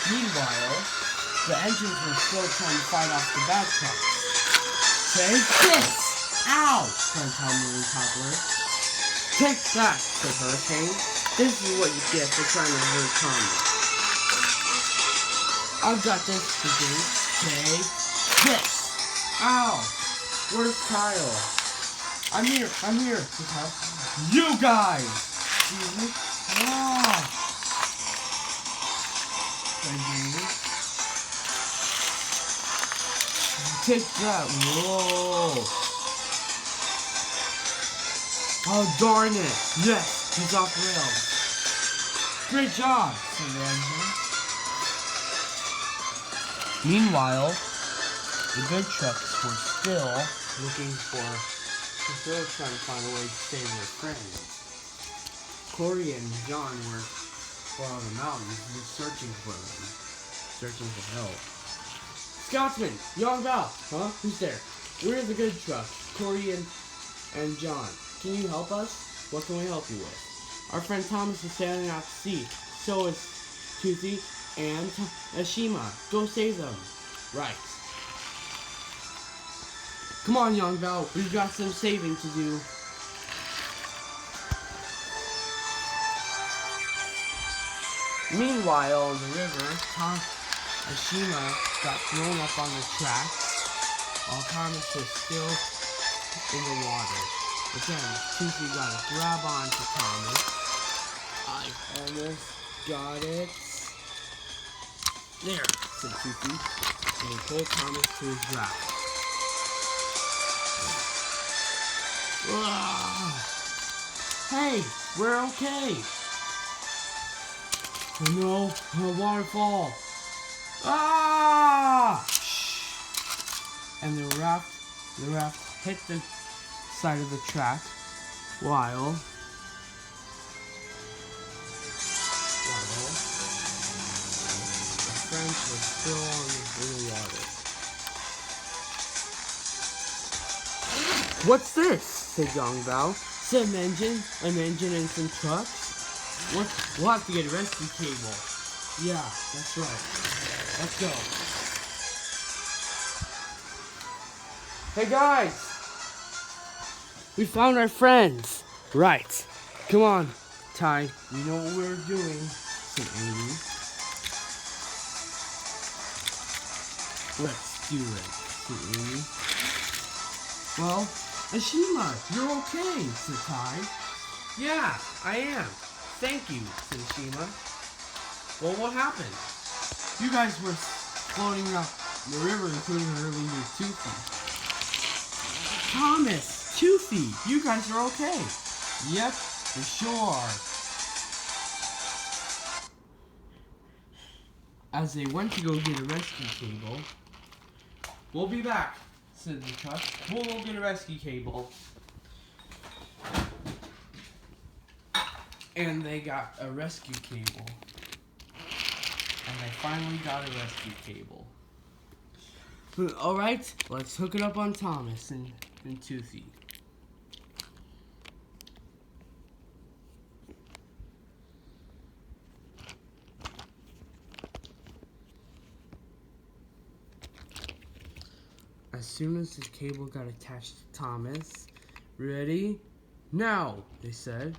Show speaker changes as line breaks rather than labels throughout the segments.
Meanwhile, the engines were still trying to fight off the bad trucks. Take this! Ow! cried Tom Marine Toddler. Take that, said Hurricane. This is what you get for trying to hurt Tommy. I've got this to do. Take this! Ow! Where's Kyle? I'm here, said Kyle. You guys! Excuse me? Ah! Take that. Whoa. Oh, darn it. Yes, he's off rails. Great job, said the engine. Meanwhile, the good trucks were still trying to find a way to save their friends. Corey and John were on the mountains searching for help. Scotsman, Young Val, huh? Who's there? We're the good truck, Corey and John. Can you help us? What can we help you with? Our friend Thomas is sailing out to sea. So is Toothy and Ashima. Go save them. Right. Come on, Young Val. We've got some saving to do. Meanwhile, in the river, Ashima got thrown up on the tracks while Thomas was still in the water. But then, Toothy got a grab on to Thomas. I almost got it. There, said Toothy, and he pulled Thomas to his raft. Hey, we're okay. Oh no, a waterfall. Ah! And the raft hit the side of the track while the friends were still in the water. What's this? Said Young Val. Some engine, an engine and some trucks. We'll have to get a rescue cable. Yeah, that's right. Let's go. Hey guys! We found our friends. Right. Come on, Ty. We know what we're doing, said Amy. Let's do it, said Amy. Well, Ashima, you're okay, said Ty. Yeah, I am. Thank you, said Ashima. Well, what happened? You guys were floating up the river, including her leader, Toothy. Thomas, Toothy, you guys are okay. Yep, for sure. As they went to go get a rescue cable, we'll be back, said the truck. We'll go get a rescue cable. And they got a rescue cable. And they finally got a rescue cable. Alright, let's hook it up on Thomas and Toothy. As soon as the cable got attached to Thomas, ready? Now, they said.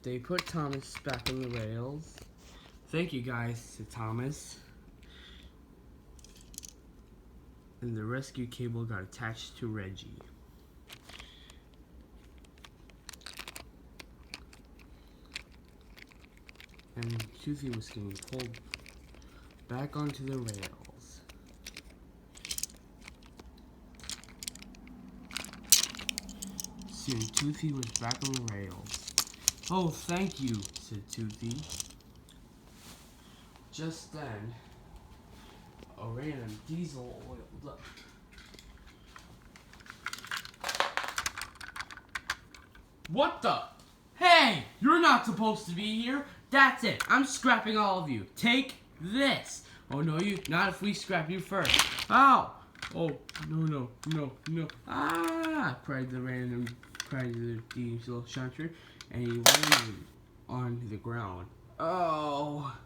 They put Thomas back on the rails. Thank you guys, said Thomas. And the rescue cable got attached to Reggie. And Toothy was getting pulled back onto the rails. Soon Toothy was back on the rails. Oh, thank you, said Toothy. Just then, a random diesel oiled up. What the? Hey, you're not supposed to be here. That's it. I'm scrapping all of you. Take this. Oh, no, not if we scrap you first. Ow. Oh, no. Ah! cried the diesel shunter, and he landed on the ground. Oh!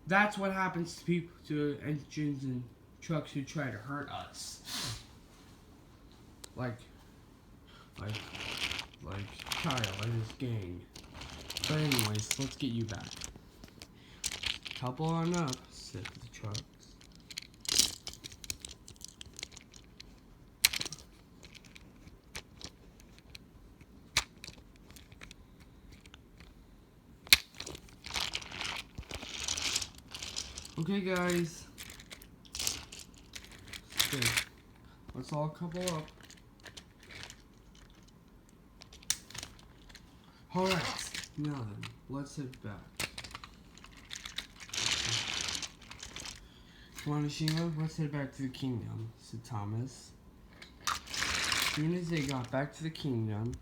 That's what happens to people, to engines and trucks who try to hurt us. Like Kyle and his gang. But anyways, let's get you back. Couple on up, said the trucks. Okay, guys. Okay. Let's all couple up. Alright. Now then, let's head back. Wanashima, let's head back to the kingdom, said Thomas. As soon as they got back to the kingdom,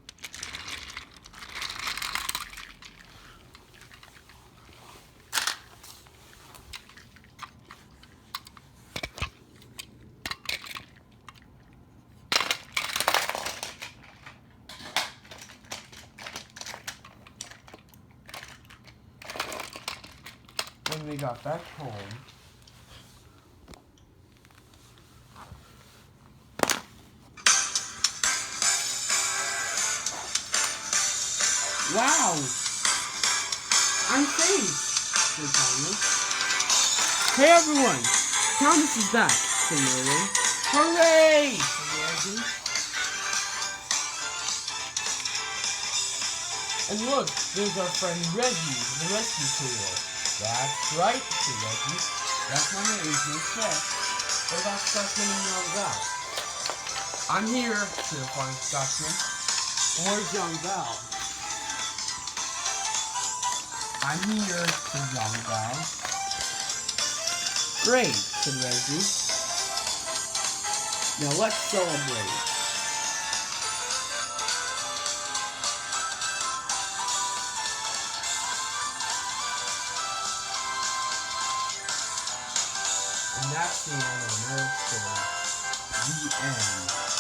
when they got back home, wow! I'm safe, said Thomas. Hey everyone! Thomas is back, said Mary. Hooray! said Reggie. And look, there's our friend Reggie, the rescue tool. That's right, said Reggie. That's my name, no stress. What about Scotsman and Young Val? I'm here, said the flying Scotsman. Where's Young Val? I'm here, said Young Val. Great, said Reggie. Now let's celebrate. And that's the end of another story. The end.